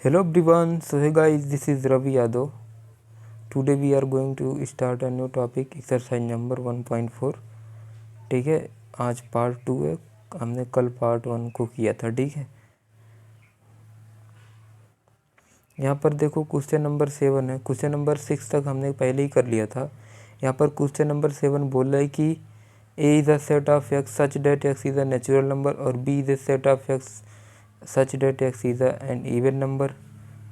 Hello everyone, so hey guys, this is Ravi Yadav. Today we are going to start a new topic, exercise number 1.4. ठीक है, आज part 2 है। हमने कल part 1 को किया था। ठीक है, यहाँ पर देखो क्वेश्चन नंबर 7 है। क्वेश्चन नंबर 6 तक हमने पहले ही कर लिया था। यहाँ पर क्वेश्चन नंबर 7 बोल रहा है कि A is a set of x such that x is a natural number और B is a set of x such that x is an even number.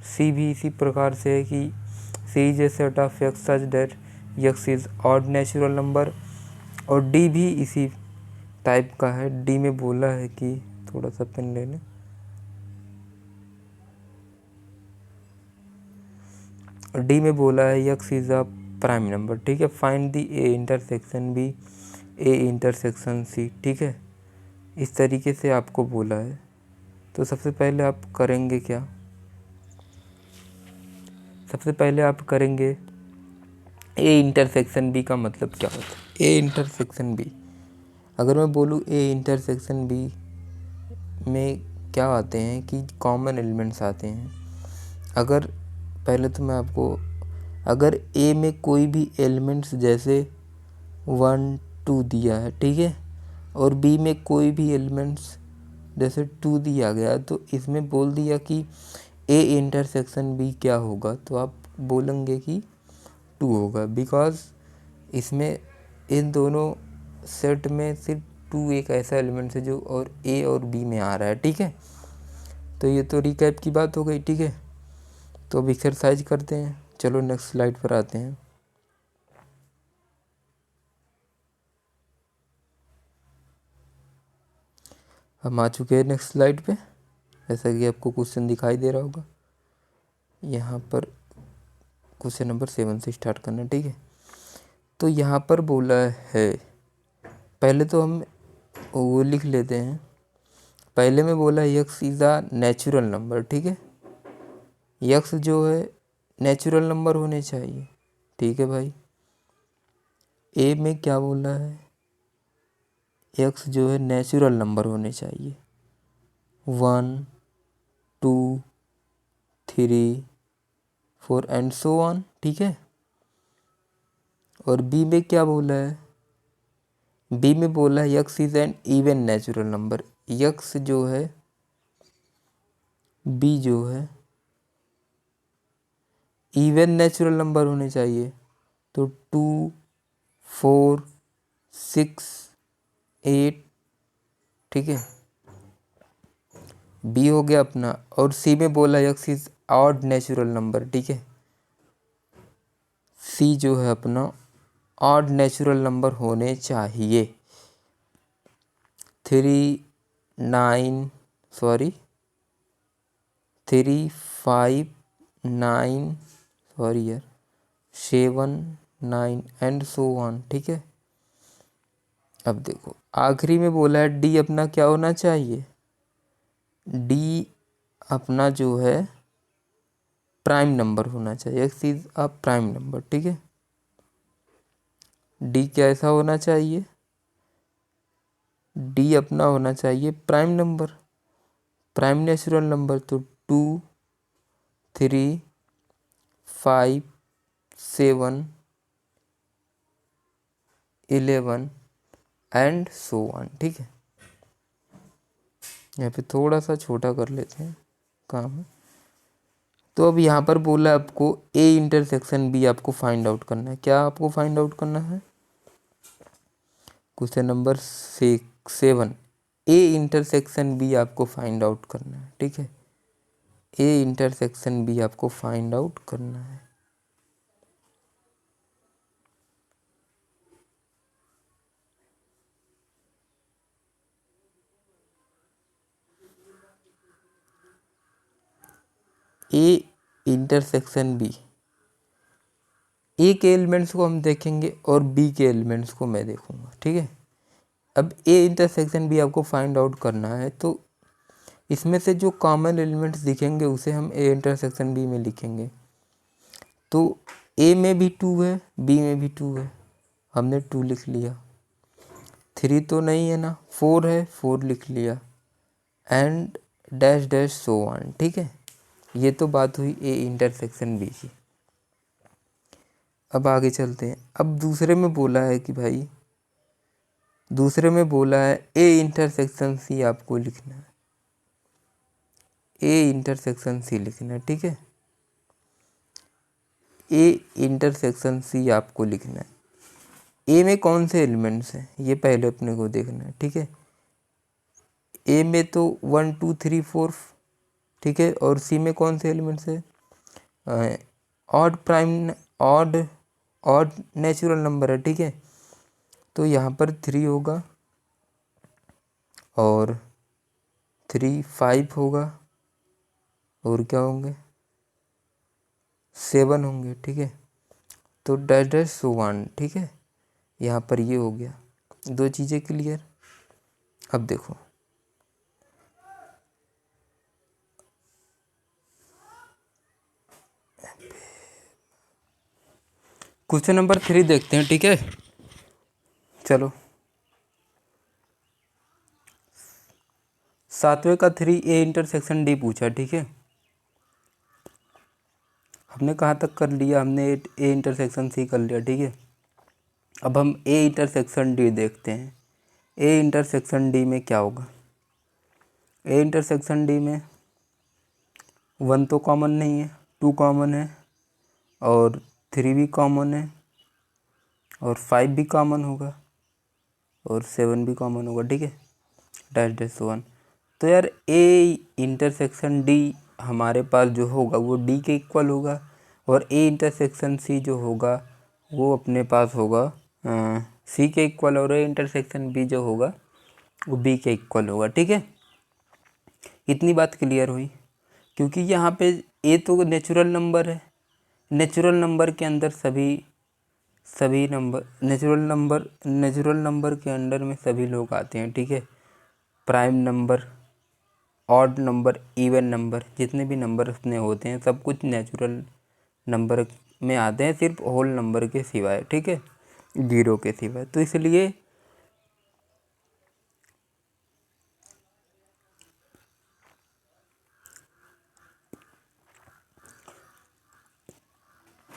C भी इसी प्रकार से है कि C is a set of x such that x is odd natural number और D भी इसी टाइप का है। डी में बोला है कि थोड़ा सा पेन ले लें। डी में बोला है x is a prime number. ठीक है, find the A intersection B A intersection C. ठीक है, इस तरीके से आपको बोला है। तो सबसे पहले आप करेंगे क्या, सबसे पहले आप करेंगे ए इंटरसेक्शन बी का मतलब क्या होता है। ए इंटरसेक्शन बी, अगर मैं बोलूँ ए इंटरसेक्शन बी में क्या आते हैं कि कॉमन एलिमेंट्स आते हैं। अगर पहले तो मैं आपको, अगर ए में कोई भी एलिमेंट्स जैसे 1 2 दिया है, ठीक है, और बी में कोई भी एलिमेंट्स जैसे 2 दिया गया, तो इसमें बोल दिया कि ए इंटरसेक्शन बी क्या होगा, तो आप बोलेंगे कि 2 होगा। बिकॉज इसमें इन दोनों सेट में सिर्फ 2 एक ऐसा एलिमेंट है जो और ए और बी में आ रहा है। ठीक है, तो ये तो रिकैप की बात हो गई। ठीक है, तो अब एक्सरसाइज करते हैं। चलो नेक्स्ट स्लाइड पर आते हैं। हम आ चुके हैं नेक्स्ट स्लाइड पे, जैसा कि आपको क्वेश्चन दिखाई दे रहा होगा। यहाँ पर क्वेश्चन नंबर 7 से स्टार्ट करना। ठीक है, तो यहाँ पर बोला है, पहले तो हम वो लिख लेते हैं। पहले में बोला x is a natural number. ठीक है, एक्स जो है नेचुरल नंबर होने चाहिए। ठीक है भाई, ए में क्या बोला है, एक्स जो है नेचुरल नंबर होने चाहिए। 1 2 3 4 एंड सो ऑन। ठीक है, और बी में क्या बोला है, बी में बोला है x is an even natural number. X जो है, बी जो है इवन नेचुरल नंबर होने चाहिए। तो 2 4 6 8, ठीक है, बी हो गया अपना। और सी में बोला x is odd natural number. ठीक है, सी जो है अपना ऑड नेचुरल नंबर होने चाहिए। 3 5 9 सॉरी यार 7 9 एंड सो ऑन। ठीक है, अब देखो आखिरी में बोला है डी अपना क्या होना चाहिए, डी अपना जो है प्राइम नंबर होना चाहिए। X is a prime number. ठीक है, डी कैसा होना चाहिए, डी अपना होना चाहिए prime number, prime natural number. तो 2 3 5 7 11 एंड सो ऑन। ठीक है, यहाँ पे थोड़ा सा छोटा कर लेते हैं काम। तो अब यहाँ पर बोला आपको ए इंटरसेक्शन बी आपको फाइंड आउट करना है। क्या आपको फाइंड आउट करना है, question number 7 A intersection B आपको फाइंड आउट करना है। ठीक है, ए इंटरसेक्शन बी आपको फाइंड आउट करना है। ए इंटरसेक्शन बी, ए के एलिमेंट्स को हम देखेंगे और बी के एलिमेंट्स को मैं देखूंगा। ठीक है, अब ए इंटरसेक्शन बी आपको फाइंड आउट करना है, तो इसमें से जो कॉमन एलिमेंट्स दिखेंगे उसे हम ए इंटरसेक्शन बी में लिखेंगे। तो ए में भी 2 है, बी में भी 2 है, हमने 2 लिख लिया। 3 तो नहीं है ना, 4 है, 4 लिख लिया, and dash dash so on. ठीक है, ये तो बात हुई ए इंटरसेक्शन बी की। अब आगे चलते हैं। अब दूसरे में बोला है कि भाई, दूसरे में बोला है ए इंटरसेक्शन सी आपको लिखना है, ए इंटरसेक्शन सी लिखना है, ठीक है। ए इंटरसेक्शन सी आपको लिखना है। ए में कौन से एलिमेंट्स हैं ये पहले अपने को देखना है, ठीक है। ए में तो 1 2 3 4, ठीक है। और सी में कौन से एलिमेंट्स है, odd prime, odd odd natural number है, ठीक है। तो यहाँ पर 3 होगा और 3 5 होगा और क्या होंगे 7 होंगे, ठीक है। तो डैश डैश सो 1, ठीक है। यहाँ पर ये हो गया, दो चीज़ें क्लियर। अब देखो क्वेश्चन नंबर 3 देखते हैं, ठीक है। चलो, 7वें का 3 ए इंटरसेक्शन डी पूछा, ठीक है। हमने कहाँ तक कर लिया, हमने ए इंटरसेक्शन सी कर लिया, ठीक है। अब हम ए इंटरसेक्शन डी देखते हैं। ए इंटरसेक्शन डी में क्या होगा। ए इंटरसेक्शन डी में 1 तो कॉमन नहीं है, 2 कॉमन है और 3 भी कॉमन है और 5 भी कॉमन होगा और 7 भी कॉमन होगा, ठीक है। Dash dash 1। तो यार ए इंटरसेक्शन डी हमारे पास जो होगा वो डी के इक्वल होगा और ए इंटरसेक्शन सी जो होगा वो अपने पास होगा सी के इक्वल, और ए इंटरसेक्शन बी जो होगा वो बी के इक्वल होगा, ठीक है। इतनी बात क्लियर हुई। क्योंकि यहाँ पे ए तो नेचुरल नंबर है, नेचुरल नंबर के अंदर सभी नंबर, नेचुरल नंबर के अंडर में सभी लोग आते हैं, ठीक है। Prime number, odd number, even number, जितने भी नंबर उसमें होते हैं सब कुछ नेचुरल नंबर में आते हैं, सिर्फ होल नंबर के सिवाय, ठीक है, 0 के सिवाय। तो इसलिए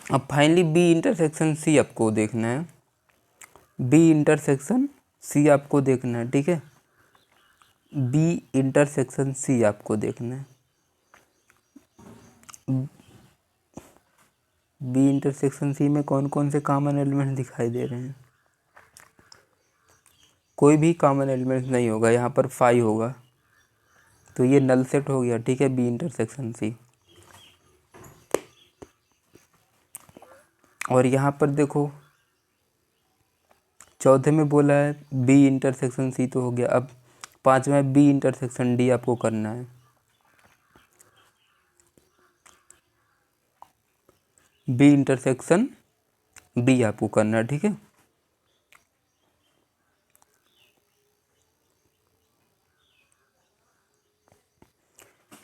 अब फाइनली बी इंटरसेक्शन सी आपको देखना है, बी इंटरसेक्शन सी आपको देखना है, ठीक है। बी इंटरसेक्शन सी आपको देखना है। बी इंटरसेक्शन सी में कौन कौन से कॉमन एलिमेंट दिखाई दे रहे हैं। कोई भी कॉमन एलिमेंट नहीं होगा, यहाँ पर 5 होगा, तो ये नल सेट हो गया, ठीक है, बी इंटरसेक्शन सी। और यहाँ पर देखो चौथे में बोला है बी इंटरसेक्शन सी तो हो गया। अब 5वां बी इंटरसेक्शन डी आपको करना है। बी इंटरसेक्शन बी आपको करना है, ठीक है।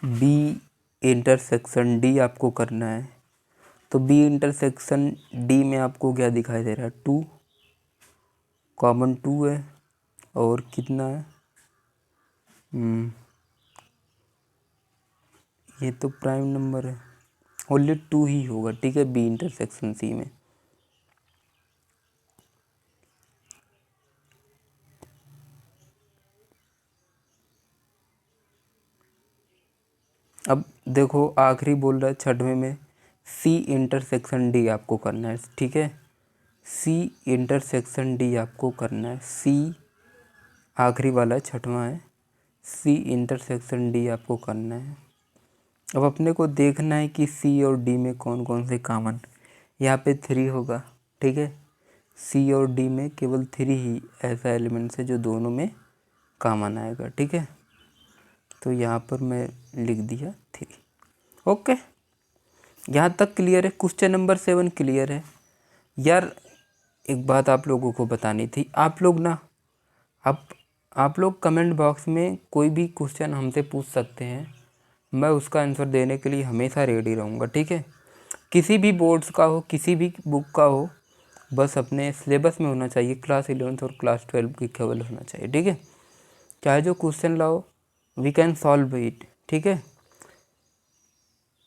बी इंटरसेक्शन डी आपको करना है। तो बी इंटरसेक्शन डी में आपको क्या दिखाई दे रहा है, 2 कॉमन 2 है और कितना है, ये तो प्राइम नंबर है, ओनली 2 ही होगा, ठीक है, बी इंटरसेक्शन सी में। अब देखो आखिरी बोल रहा है 6वें में सी इंटरसेक्शन डी आपको करना है, ठीक है। सी इंटरसेक्शन डी आपको करना है, सी आखिरी वाला 6वां है, सी इंटरसेक्शन डी आपको करना है। अब अपने को देखना है कि सी और डी में कौन कौन से कॉमन, यहाँ पे 3 होगा, ठीक है। सी और डी में केवल 3 ही ऐसा एलिमेंट्स है जो दोनों में कॉमन आएगा, ठीक है। तो यहाँ पर मैं लिख दिया 3। ओके, यहाँ तक क्लियर है। क्वेश्चन नंबर 7 क्लियर है। यार एक बात आप लोगों को बतानी थी, आप लोग ना आप लोग कमेंट बॉक्स में कोई भी क्वेश्चन हमसे पूछ सकते हैं, मैं उसका आंसर देने के लिए हमेशा रेडी रहूँगा, ठीक है। किसी भी बोर्ड्स का हो, किसी भी बुक का हो, बस अपने सिलेबस में होना चाहिए, क्लास 11th और क्लास 12 की केवल होना चाहिए, ठीक है। चाहे जो क्वेश्चन लाओ वी कैन सॉल्व इट, ठीक है।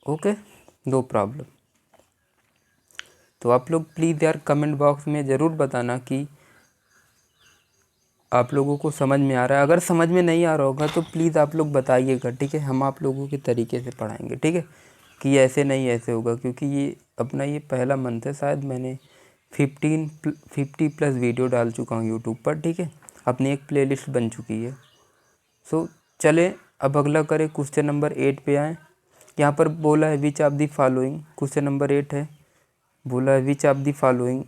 Okay, no problem. तो आप लोग प्लीज़ यार कमेंट बॉक्स में ज़रूर बताना कि आप लोगों को समझ में आ रहा है। अगर समझ में नहीं आ रहा होगा तो प्लीज़ आप लोग बताइएगा, ठीक है। हम आप लोगों के तरीके से पढ़ाएंगे, ठीक है, कि ऐसे नहीं ऐसे होगा, क्योंकि ये अपना ये पहला मंथ है। शायद मैंने 50 प्लस वीडियो डाल चुका हूँ यूट्यूब पर, ठीक है। अपनी एक प्लेलिस्ट बन चुकी है। सो चलें अब अगला करें, क्वेश्चन नंबर 8 पे आएँ। यहाँ पर बोला है which of the following, question number 8 है, बोला है which of the following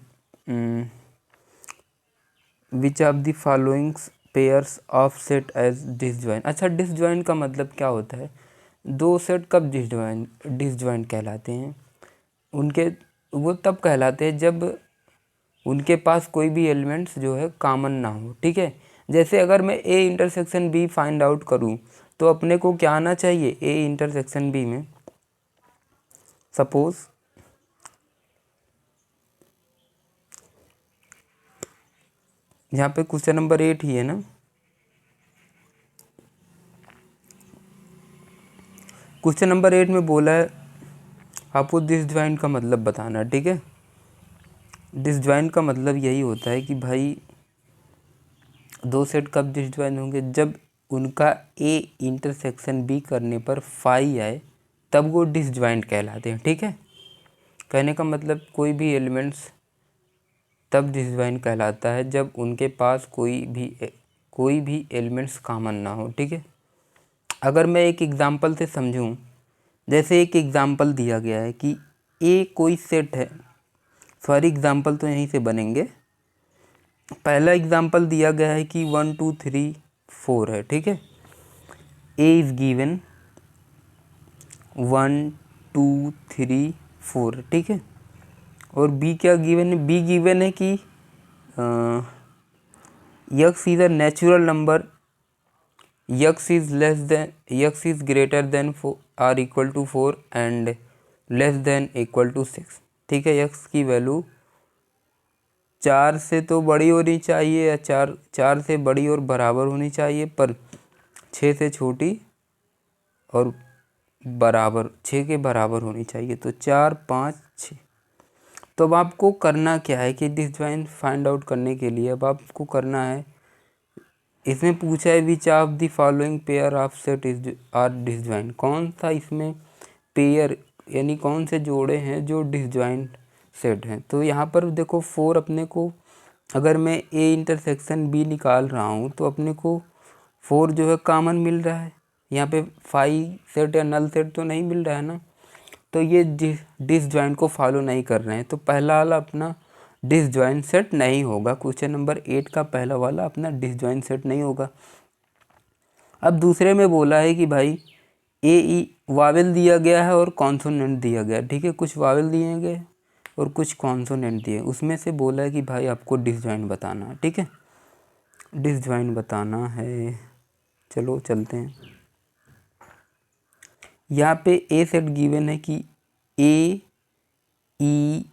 which of the followings pairs of set as disjoint. अच्छा, डिसजॉइंट का मतलब क्या होता है? दो सेट कब डिसजॉइंट कहलाते हैं? उनके वो तब कहलाते हैं जब उनके पास कोई भी एलिमेंट्स जो है कॉमन ना हो, ठीक है। जैसे अगर मैं A intersection B find out करूं तो अपने को क्या आना चाहिए? ए इंटरसेक्शन बी में सपोज यहाँ पे क्वेश्चन नंबर 8 ही है ना, क्वेश्चन नंबर 8 में बोला है आपको डिसजॉइंट का मतलब बताना, ठीक है। डिसजॉइंट का मतलब यही होता है कि भाई दो सेट कब डिसजॉइंट होंगे? जब उनका ए इंटरसेक्शन बी करने पर फाई आए, तब वो डिसजॉइंट कहलाते हैं, ठीक है। कहने का मतलब कोई भी एलिमेंट्स तब डिसजॉइंट कहलाता है जब उनके पास कोई भी एलिमेंट्स कॉमन ना हो, ठीक है। अगर मैं एक एग्जांपल से समझूं, जैसे एक एग्जांपल दिया गया है कि ए कोई सेट है। फॉर एग्जांपल तो यहीं से बनेंगे। पहला एग्जांपल दिया गया है कि 1 2 3 4 है, ठीक है। ए इज़ गिवन 1 2 3 4, ठीक है। और बी क्या गिवन है? बी गिवन है कि x is a natural number, x is greater than or equal to 4 and less than equal to 6, ठीक है। यक्स की वैल्यू 4 से तो बड़ी होनी चाहिए या 4 से बड़ी और बराबर होनी चाहिए, पर 6 से छोटी और बराबर 6 के बराबर होनी चाहिए। तो 4 5 6। तो अब आपको करना क्या है कि डिसजॉइंट फाइंड आउट करने के लिए अब आपको करना है, इसमें पूछा है which of the following pair of set is are disjoint. कौन सा इसमें पेयर यानी कौन से जोड़े हैं जो डिसजॉइंट सेट हैं? तो यहाँ पर देखो 4 अपने को, अगर मैं ए इंटरसेक्शन बी निकाल रहा हूँ तो अपने को 4 जो है कॉमन मिल रहा है। यहाँ पे 5 सेट या नल सेट तो नहीं मिल रहा है ना, तो ये डिसजॉइंट को फॉलो नहीं कर रहे हैं। तो पहला वाला अपना डिसजॉइंट सेट नहीं होगा। क्वेश्चन नंबर 8 का पहला वाला अपना डिसजॉइंट सेट नहीं होगा। अब दूसरे में बोला है कि भाई ए ई वावेल दिया गया है और कॉन्सोनेंट दिया गया है, ठीक है। कुछ वावेल दिए गए और कुछ कॉन्सोनेंट दिए, उसमें से बोला है कि भाई आपको डिसजॉइंट बताना है, ठीक है। डिसजॉइंट बताना है, चलो चलते हैं। यहाँ पे ए सेट गिवन है कि ए ई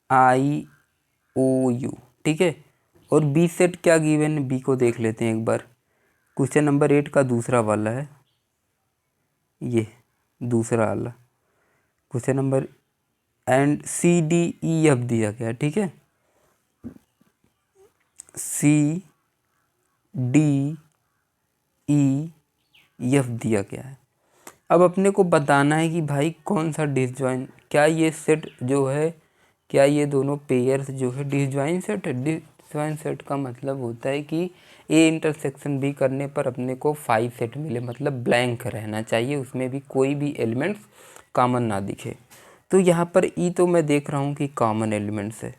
आई ओ यू, ठीक है। और बी सेट क्या गिवन है? बी को देख लेते हैं एक बार। क्वेश्चन नंबर 8 का दूसरा वाला है, ये दूसरा वाला question number, and C D E F दिया गया, ठीक है। सी डी ई एफ दिया गया है। अब अपने को बताना है कि भाई कौन सा डिसजॉइंट, क्या ये सेट जो है, क्या ये दोनों पेयर्स जो है डिसजॉइंट सेट है? डिसजॉइंट सेट का मतलब होता है कि ए इंटरसेक्शन बी करने पर अपने को 5 सेट मिले, मतलब ब्लैंक रहना चाहिए, उसमें भी कोई भी एलिमेंट्स कॉमन ना दिखे। तो यहाँ पर ई तो मैं देख रहा हूँ कि कॉमन एलिमेंट्स है,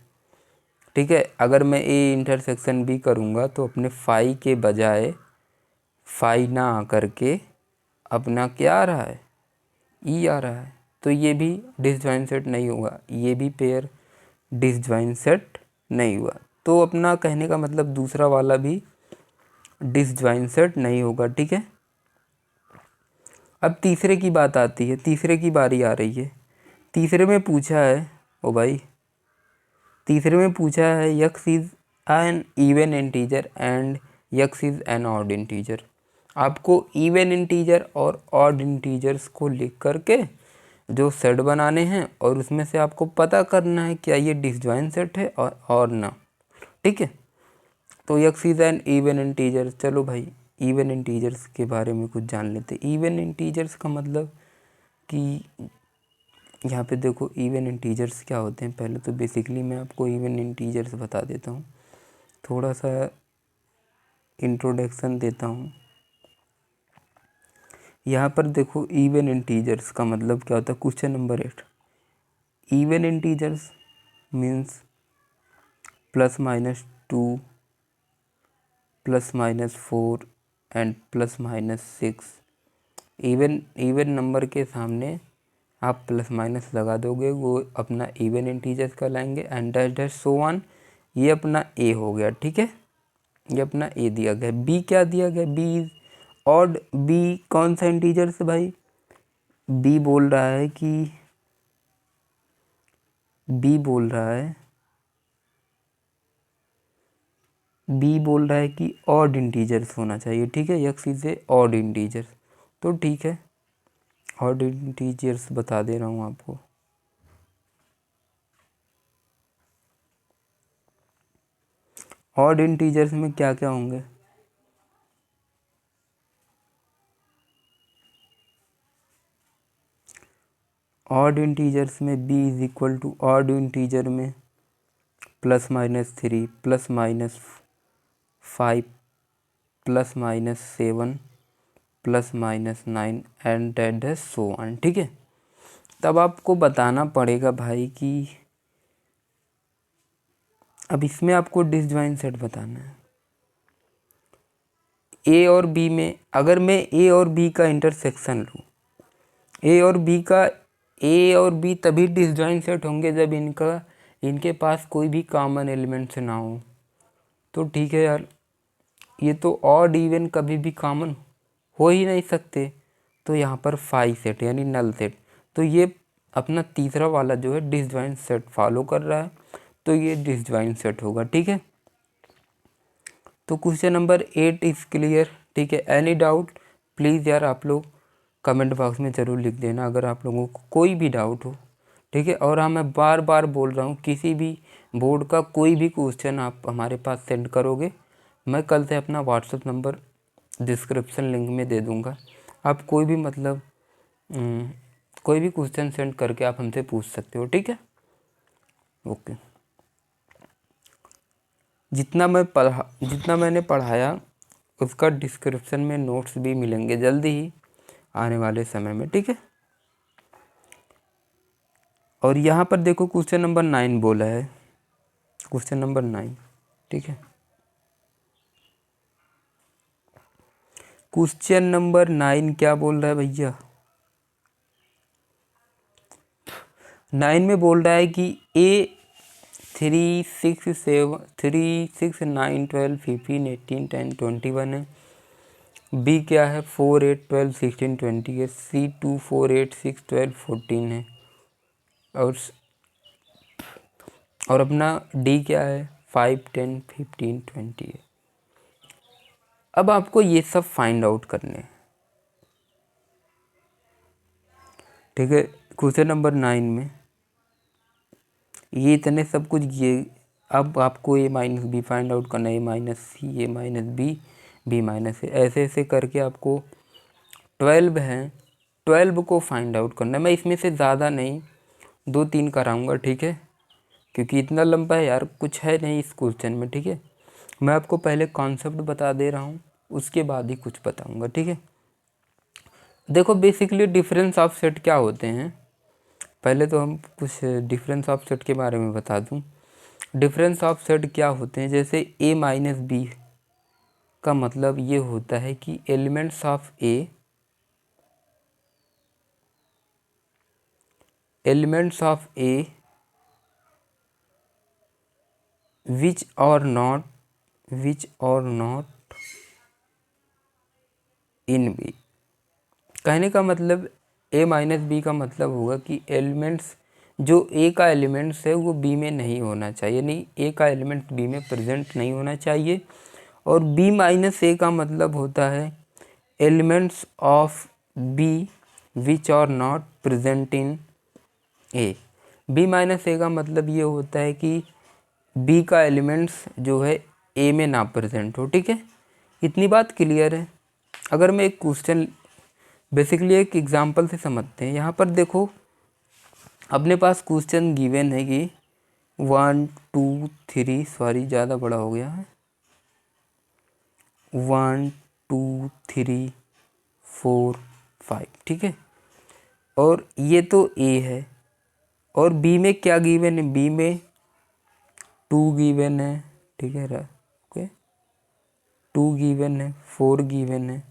ठीक है। अगर मैं ए इंटरसेक्शन बी करूँगा तो अपने 5 के बजाय 5 ना आकर के अपना क्या आ रहा है? ई आ रहा है। तो ये भी डिसजॉइंट सेट नहीं होगा, ये भी पेयर डिसजॉइंट सेट नहीं हुआ। तो अपना कहने का मतलब दूसरा वाला भी डिसजॉइंट सेट नहीं होगा, ठीक है। अब तीसरे की बात आती है, तीसरे की बारी आ रही है। तीसरे में पूछा है, ओ भाई, तीसरे में पूछा है x is an even integer and x is an odd integer. आपको इवन इंटीजर और ऑड इंटीजर्स को लिख करके जो सेट बनाने हैं और उसमें से आपको पता करना है क्या ये डिसजॉइंट सेट है और ना। ठीक है, तो x is an even integer. चलो भाई इवन इंटीजर्स के बारे में कुछ जान लेते। इवन इंटीजर्स का मतलब कि यहाँ पे देखो इवन इंटीजर्स क्या होते हैं। पहले तो बेसिकली मैं आपको इवन इंटीजर्स बता देता हूँ, थोड़ा सा इंट्रोडक्शन देता हूँ। यहाँ पर देखो इवन इंटीजर्स का मतलब क्या होता है। Question number 8, even integers means +-2, +-4 and +-6। Even number के सामने आप प्लस माइनस लगा दोगे, वो अपना इवन इंटीजर्स कहलाएंगे। And dash dash so on, ये अपना ए हो गया। ठीक है, ये अपना ए दिया गया। बी क्या दिया गया, बी इज ऑड। बी कौन सा इंटीजर से भाई, बी बोल रहा है कि ऑड इंटीजर्स होना चाहिए। ठीक है, x is a odd integers. तो ठीक है, ऑड इंटीजर्स बता दे रहा हूँ आपको। ऑड इंटीजर्स में क्या क्या होंगे, ऑड इंटीजर्स में b is equal to odd integer में +-3, +-5, +-7, +-9 एंड डेट है सो ऑन। ठीक है, तब आपको बताना पड़ेगा भाई कि अब इसमें आपको डिसजॉइंट सेट बताना है। ए और बी में अगर मैं ए और बी का इंटरसेक्शन लूँ, ए और बी तभी डिसजॉइंट सेट होंगे जब इनके पास कोई भी कॉमन एलिमेंट्स ना हो। तो ठीक है यार, ये तो ऑड इवन कभी भी कॉमन हो ही नहीं सकते। तो यहाँ पर 5 सेट यानी नल सेट, तो ये अपना तीसरा वाला जो है डिसजॉइंट सेट फॉलो कर रहा है, तो ये डिसजॉइंट सेट होगा। ठीक है, तो क्वेश्चन नंबर 8 इज क्लियर। ठीक है, एनी डाउट प्लीज़ यार आप लोग कमेंट बॉक्स में ज़रूर लिख देना अगर आप लोगों को कोई भी डाउट हो। ठीक है, और हाँ मैं बार बार बोल रहा हूँ, किसी भी बोर्ड का कोई भी क्वेश्चन आप हमारे पास सेंड करोगे, मैं कल से अपना व्हाट्सएप नंबर डिस्क्रिप्शन लिंक में दे दूँगा। आप कोई भी मतलब कोई भी क्वेश्चन सेंड करके आप हमसे पूछ सकते हो। ठीक है, ओके। जितना मैंने पढ़ाया उसका डिस्क्रिप्शन में नोट्स भी मिलेंगे जल्दी ही आने वाले समय में। ठीक है, और यहाँ पर देखो क्वेश्चन नंबर 9 बोला है, क्वेश्चन नंबर 9। ठीक है, क्वेश्चन नंबर 9 क्या बोल रहा है भैया, 9 में बोल रहा है कि ए 3, 6, 7, 3, 6, 9, 12, 15, 18, 10, 21 है। बी क्या है 4, 8, 12, 16, 20 है। सी 2, 4, 8, 6, 12, 14 है। और अपना डी क्या है 5, 10, 15, 20 है। अब आपको ये सब फाइंड आउट करने हैं। ठीक है, क्वेश्चन नंबर 9 में ये इतने सब कुछ ये, अब आपको ए माइनस बी फाइंड आउट करना है, ए माइनस सी, ए माइनस बी, बी माइनस ए, ऐसे ऐसे करके आपको 12 हैं, 12 को फाइंड आउट करना है। मैं इसमें से ज़्यादा नहीं 2-3 कराऊंगा। ठीक है, क्योंकि इतना लंबा है यार, कुछ है नहीं इस क्वेश्चन में। ठीक है, मैं आपको पहले कॉन्सेप्ट बता दे रहा हूँ, उसके बाद ही कुछ बताऊंगा। ठीक है, देखो बेसिकली डिफरेंस ऑफ सेट क्या होते हैं, पहले तो हम कुछ डिफरेंस ऑफ सेट के बारे में बता दूं। डिफरेंस ऑफ सेट क्या होते हैं, जैसे ए माइनस बी का मतलब ये होता है कि एलिमेंट्स ऑफ ए विच और नॉट इन बी। कहने का मतलब ए माइनस बी का मतलब होगा कि एलिमेंट्स जो ए का एलिमेंट्स है वो बी में नहीं होना चाहिए, नहीं ए का एलिमेंट बी में प्रेजेंट नहीं होना चाहिए। और बी माइनस ए का मतलब होता है elements of B which are not present in A. B minus A का मतलब ये होता है कि बी का एलिमेंट्स जो है ए में ना प्रेजेंट हो। ठीक है, इतनी बात क्लियर है। अगर मैं एक क्वेश्चन बेसिकली एक एग्जांपल से समझते हैं। यहाँ पर देखो अपने पास क्वेश्चन गिवन है कि 1 2 3 सॉरी ज़्यादा बड़ा हो गया है, 1 2 3 4 5। ठीक है, और ये तो ए है और बी में क्या गिवन है, बी में 2 गिवन है। ठीक है, ओके, 2 गिवन है, 4 गिवन है,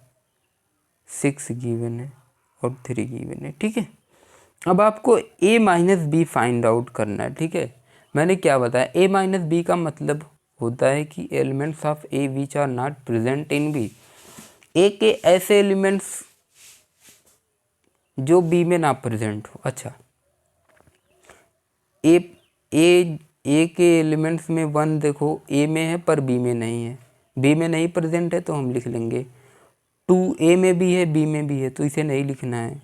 6 गिवन है और 3 गिवन है। ठीक है, अब आपको a minus B find out करना है। ठीक है, मैंने क्या बताया, a माइनस बी का मतलब होता है कि elements of a which are not present in b। a के ऐसे एलिमेंट्स जो b में ना प्रेजेंट हो। अच्छा, a a a के एलिमेंट्स में 1 देखो a में है पर b में नहीं है, b में नहीं प्रेजेंट है तो हम लिख लेंगे। 2 a में भी है b में भी है तो इसे नहीं लिखना है।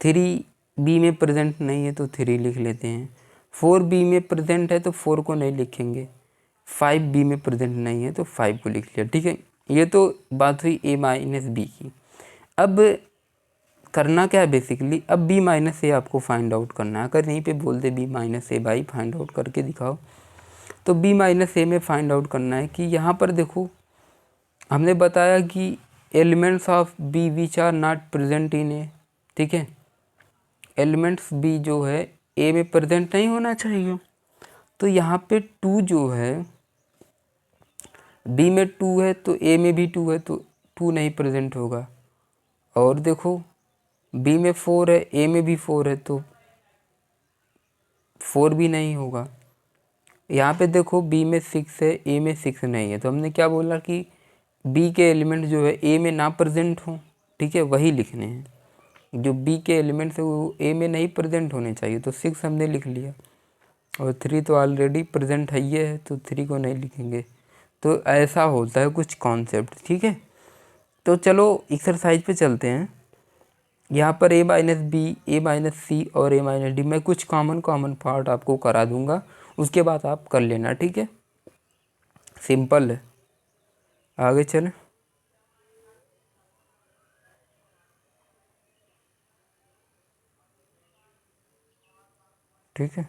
3 बी में प्रेजेंट नहीं है तो 3 लिख लेते हैं। 4 बी में प्रेजेंट है तो 4 को नहीं लिखेंगे। 5 बी में प्रेजेंट नहीं है तो 5 को लिख लिया। ठीक है, ये तो बात हुई ए माइनस बी की। अब करना क्या है बेसिकली, अब बी माइनस ए आपको फाइंड आउट करना है। अगर यहीं पे बोल दे बी माइनस ए, भाई फाइंड आउट करके दिखाओ, तो बी माइनस ए में फाइंड आउट करना है कि यहाँ पर देखो हमने बताया कि elements of B which are not present in A. ठीक है, एलिमेंट्स बी जो है ए में प्रेजेंट नहीं होना चाहिए। तो यहाँ पे 2 जो है बी में 2 है तो ए में भी 2 है तो 2 नहीं प्रेजेंट होगा। और देखो बी में 4 है, ए में भी 4 है तो 4 भी नहीं होगा। यहाँ पे देखो बी में 6 है, ए में 6 नहीं है, तो हमने क्या बोला कि बी के एलिमेंट जो है ए में ना प्रेजेंट हो। ठीक है, वही लिखने हैं। जो बी के एलिमेंट्स है वो ए में नहीं प्रेजेंट होने चाहिए, तो 6 हमने लिख लिया और 3 तो ऑलरेडी प्रेजेंट है ये है तो 3 को नहीं लिखेंगे। तो ऐसा होता है कुछ कॉन्सेप्ट। ठीक है, तो चलो एक्सरसाइज पे चलते हैं। यहाँ पर ए माइनस बी, ए माइनस सी और ए माइनस डी, मैं कुछ कॉमन पार्ट आपको करा दूंगा, उसके बाद आप कर लेना। ठीक है, सिंपल है। आगे चलें। ठीक है,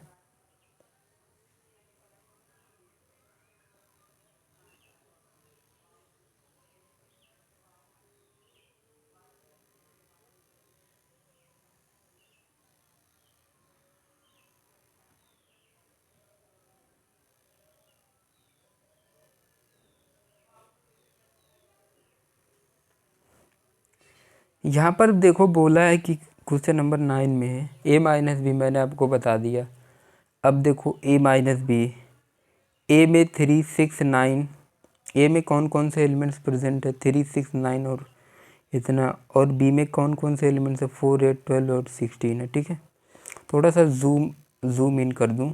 यहाँ पर देखो बोला है कि क्वेश्चन नंबर 9 में है ए माइनस बी, मैंने आपको बता दिया। अब देखो ए माइनस बी, ए में 3 6 9, ए में कौन कौन से एलिमेंट्स प्रेजेंट है, 3 6 9 और इतना, और बी में कौन कौन से एलिमेंट्स है, 4 8 12 और 16 है। ठीक है, थोड़ा सा जूम इन कर दूं।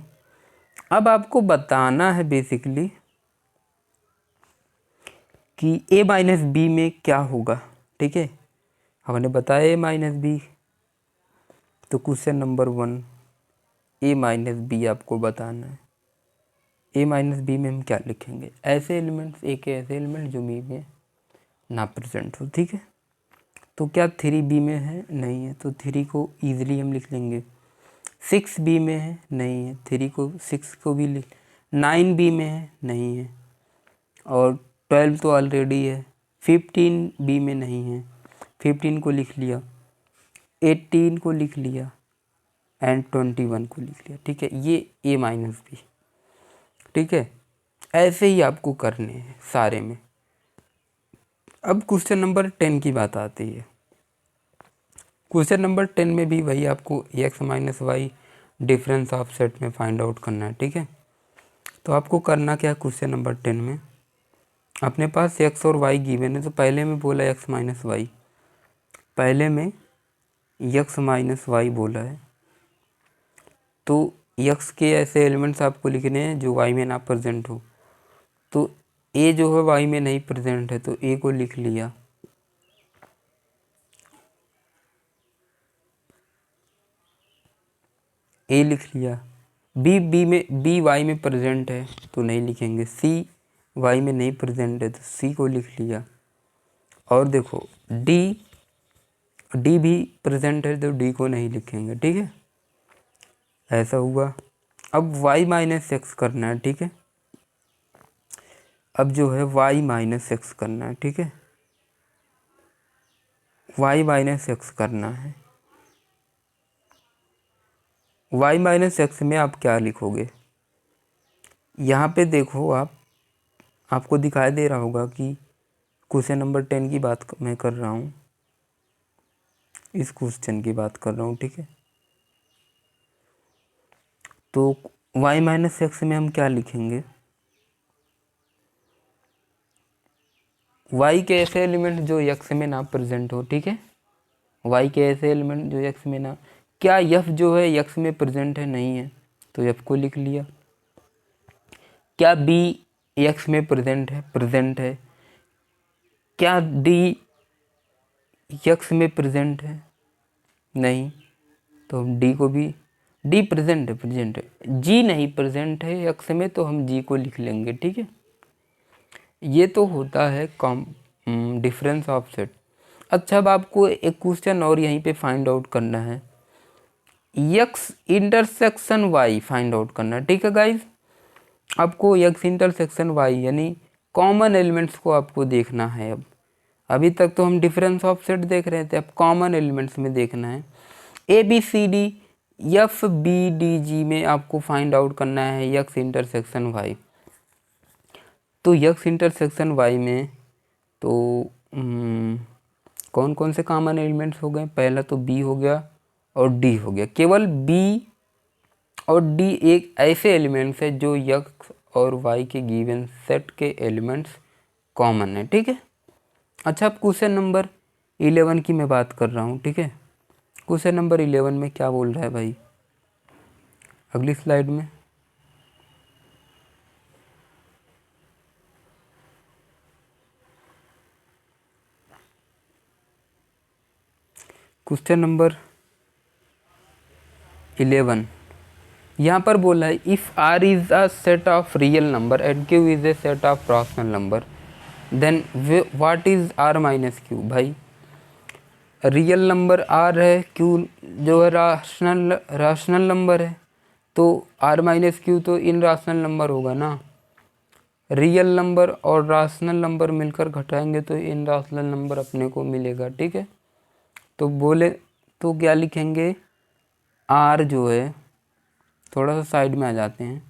अब आपको बताना है बेसिकली कि ए माइनस बी में क्या होगा। ठीक है, हमने बताया ए माइनस बी, तो क्वेश्चन नंबर 1 ए माइनस बी आपको बताना है। ए माइनस बी में हम क्या लिखेंगे, ऐसे एलिमेंट्स, ए के ऐसे एलिमेंट जो बी में ना प्रेजेंट हो। ठीक है, तो क्या 3 बी में है, नहीं है, तो 3 को ईजिली हम लिख लेंगे। 6 बी में है, नहीं है, 3 को 6 को भी लिख। 9 बी में है, नहीं है, और 12 तो ऑलरेडी है। 15 बी में नहीं है, 15 को लिख लिया, 18 को लिख लिया एंड 21 को लिख लिया। ठीक है, ये ए माइनस बी। ठीक है, ऐसे ही आपको करने हैं सारे में। अब क्वेश्चन नंबर 10 की बात आती है। क्वेश्चन नंबर 10 में भी वही आपको X minus Y difference of set में फाइंड आउट करना है। ठीक है, तो आपको करना क्या है, क्वेश्चन नंबर 10 में अपने पास एक्स और वाई गिवन है, तो पहले में बोला एक्स माइनस वाई, पहले में एक्स माइनस वाई बोला है, तो एक्स के ऐसे एलिमेंट्स आपको लिखने हैं जो वाई में ना प्रेजेंट हो। तो ए जो है वाई में नहीं प्रेजेंट है तो ए को लिख लिया, ए लिख लिया, बी वाई में प्रेजेंट है तो नहीं लिखेंगे, सी वाई में नहीं प्रेजेंट है तो सी को लिख लिया, और देखो डी भी प्रेजेंट है तो डी को नहीं लिखेंगे, ठीक है, ऐसा हुआ। अब y माइनस एक्स करना है, ठीक है, अब जो है y माइनस एक्स करना है, ठीक है, y माइनस एक्स करना है। y माइनस एक्स में आप क्या लिखोगे, यहाँ पे देखो आपको दिखाई दे रहा होगा कि क्वेश्चन नंबर 10 की बात मैं कर रहा हूँ, इस क्वेश्चन की बात कर रहा हूँ, ठीक है। तो y माइनस एक्स में हम क्या लिखेंगे, y के ऐसे एलिमेंट जो x में ना प्रेजेंट हो, ठीक है, y के ऐसे एलिमेंट जो x में ना, क्या f जो है x में प्रेजेंट है, नहीं है, तो f को लिख लिया। क्या b x में प्रेजेंट है, क्या d x में प्रेजेंट है, नहीं, तो हम d को भी, d प्रेजेंट है, g नहीं प्रेजेंट है x में तो हम g को लिख लेंगे, ठीक है। ये तो होता है डिफरेंस ऑफ सेट। अच्छा, अब आपको एक क्वेश्चन और यहीं पे फाइंड आउट करना है, x intersection y find out करना है, ठीक है गाइज। आपको x इंटरसेक्शन y यानी कॉमन एलिमेंट्स को आपको देखना है। अब अभी तक तो हम डिफरेंस ऑफ सेट देख रहे थे, अब कॉमन एलिमेंट्स में देखना है। A B C D F B D G में आपको फाइंड आउट करना है x इंटरसेक्शन y। तो x इंटरसेक्शन y में तो कौन कौन से कॉमन एलिमेंट्स हो गए, पहला तो b हो गया और d हो गया। केवल b और d एक ऐसे एलिमेंट्स है जो x और y के गिवन सेट के एलिमेंट्स कॉमन है, ठीक है। अच्छा, अब क्वेश्चन नंबर 11 की मैं बात कर रहा हूँ, ठीक है। क्वेश्चन नंबर 11 में क्या बोल रहा है भाई, अगली स्लाइड में। क्वेश्चन नंबर 11 यहाँ पर बोला है, if R is a set of real number and Q is a set of rational number then what is R minus Q. भाई रियल नंबर आर है, क्यू जो है राशनल नंबर है, तो आर माइनस क्यू तो इन rational number होगा ना। Real number और राशनल नंबर मिलकर घटाएंगे तो इन राशनल नंबर अपने को मिलेगा, ठीक है। तो बोले तो क्या लिखेंगे, आर जो है, थोड़ा सा साइड में आ जाते हैं,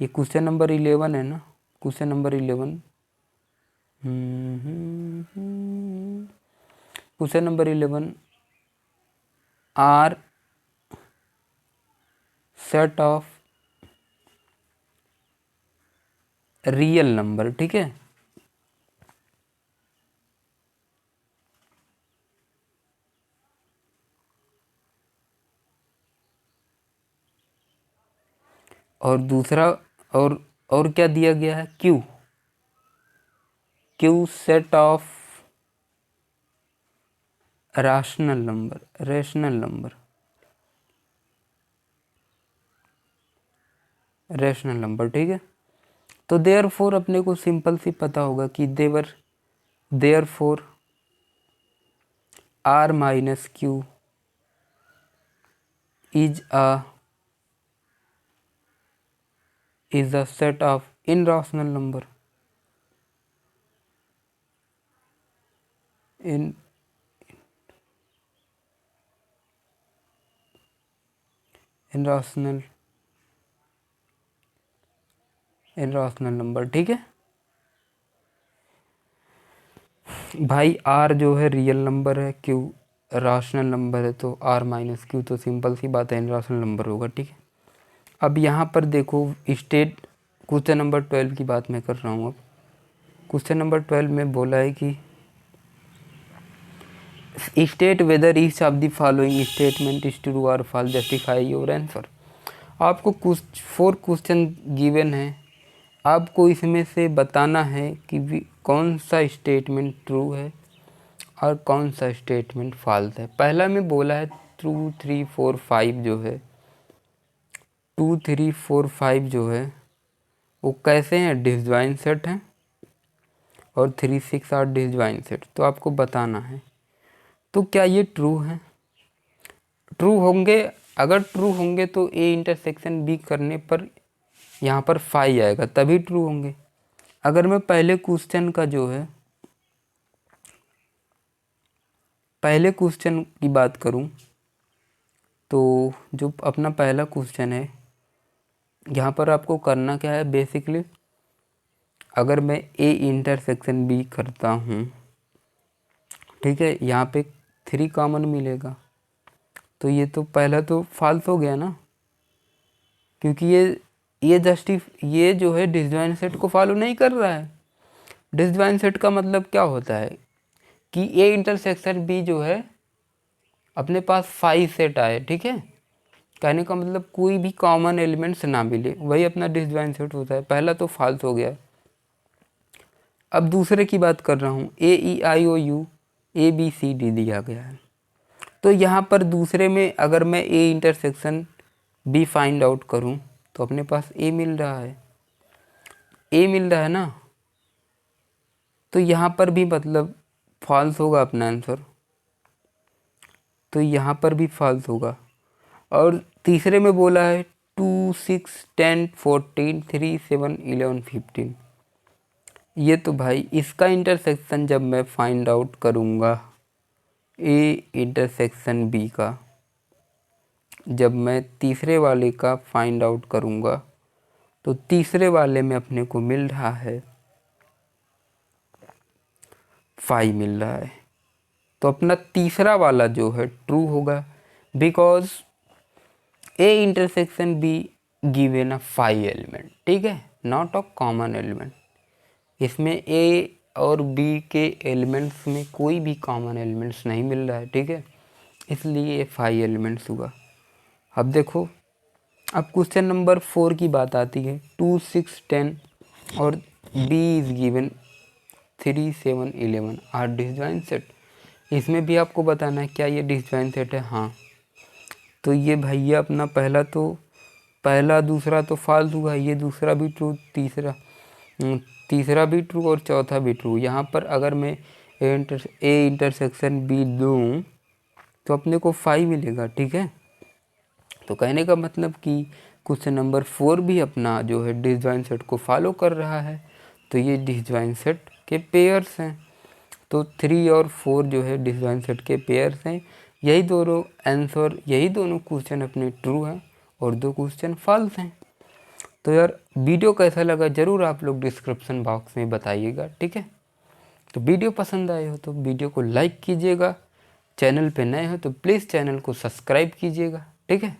ये क्वेश्चन नंबर 11 है ना, question number 11 question number 11 R set of real number, ठीक है। और दूसरा और क्या दिया गया है, Q set of rational number, ठीक है। तो देयरफॉर अपने को सिंपल सी पता होगा कि therefore R minus Q is a set of irrational number in irrational number, ठीक है भाई। आर जो है रियल नंबर है, क्यू राशनल नंबर है, तो आर माइनस क्यू तो सिंपल सी बात है इनराशनल नंबर होगा, ठीक है। अब यहाँ पर देखो स्टेट, क्वेश्चन नंबर 12 की बात मैं कर रहा हूँ। अब क्वेश्चन नंबर 12 में बोला है कि state whether each of the following statement is true और फॉल्स, जस्टिफाई योर आंसर। आपको कुछ 4 क्वेश्चन गिवन है, आपको इसमें से बताना है कि कौन सा स्टेटमेंट ट्रू है और कौन सा स्टेटमेंट फॉल्स है। पहला में बोला है 2 3 4 5 जो है 2 3 4 5 जो है वो कैसे हैं, डिसजॉइंट सेट हैं, और 3 6 8 डिसजॉइंट सेट। तो आपको बताना है तो क्या ये ट्रू है। ट्रू होंगे, अगर ट्रू होंगे तो ए इंटरसेक्शन बी करने पर यहाँ पर 5 आएगा, तभी ट्रू होंगे। अगर मैं पहले क्वेश्चन का जो है, पहले क्वेश्चन की बात करूँ तो जो अपना पहला क्वेश्चन है, यहाँ पर आपको करना क्या है बेसिकली, अगर मैं ए इंटरसेक्शन बी करता हूँ, ठीक है, यहाँ पे 3 कॉमन मिलेगा, तो ये तो पहला तो फॉल्स हो गया ना, क्योंकि ये जो है डिसजॉइंट सेट को फॉलो नहीं कर रहा है। डिसजॉइंट सेट का मतलब क्या होता है कि ए इंटरसेक्शन बी जो है अपने पास 5 सेट आए, ठीक है, कहने का मतलब कोई भी कॉमन एलिमेंट्स ना मिले, वही अपना डिसजॉइंट सेट होता है। पहला तो फॉल्स हो गया। अब दूसरे की बात कर रहा हूँ, A E I O U A B C D दिया गया है, तो यहाँ पर दूसरे में अगर मैं A intersection B find out करूँ तो अपने पास ए मिल रहा है, ए मिल रहा है ना, तो यहाँ पर भी मतलब फॉल्स होगा अपना आंसर, तो यहाँ पर भी फॉल्स होगा। और तीसरे में बोला है 2 6 10 14 3 7 11 15, ये तो भाई इसका इंटरसेक्शन जब मैं फाइंड आउट करूँगा ए इंटरसेक्शन बी का, जब मैं तीसरे वाले का फाइंड आउट करूँगा तो तीसरे वाले में अपने को मिल रहा है 5 मिल रहा है, तो अपना तीसरा वाला जो है ट्रू होगा, because A intersection be given a 5 element, ठीक है, नॉट अ कॉमन एलिमेंट। इसमें ए और बी के एलिमेंट्स में कोई भी कॉमन एलिमेंट्स नहीं मिल रहा है, ठीक है, इसलिए ये 5 एलिमेंट्स हुआ। अब देखो, अब क्वेश्चन नंबर 4 की बात आती है, 2 6 10 और B is given 3 7 11 are disjoint set. इसमें भी आपको बताना है क्या ये डिसजॉइंट सेट है, हाँ। तो ये भैया अपना पहला दूसरा तो फॉल्स हुआ, ये दूसरा भी ट्रू, तीसरा भी ट्रू और चौथा भी ट्रू। यहाँ पर अगर मैं ए इंटरसेक्शन बी दूँ तो अपने को 5 मिलेगा, ठीक है। तो कहने का मतलब कि क्वेश्चन नंबर 4 भी अपना जो है डिसजॉइंट सेट को फॉलो कर रहा है, तो ये डिसजॉइंट सेट के पेयर्स हैं। तो 3 और 4 जो है डिसजॉइंट सेट के पेयर्स हैं। यही दोनों आंसर, यही दोनों क्वेश्चन अपने ट्रू हैं और 2 क्वेश्चन फॉल्स हैं। तो यार वीडियो कैसा लगा ज़रूर आप लोग डिस्क्रिप्शन बॉक्स में बताइएगा, ठीक है। तो वीडियो पसंद आए हो तो वीडियो को लाइक कीजिएगा, चैनल पे नए हो तो प्लीज़ चैनल को सब्सक्राइब कीजिएगा, ठीक है,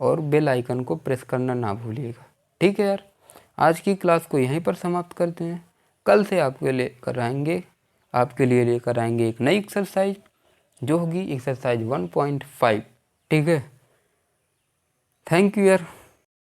और बेल आइकन को प्रेस करना ना भूलिएगा, ठीक है यार। आज की क्लास को यहीं पर समाप्त करते हैं। कल से आपके लिए लेकर आएंगे एक नई एक्सरसाइज, जो होगी एक्सरसाइज 1.5, ठीक है। थैंक यू यार।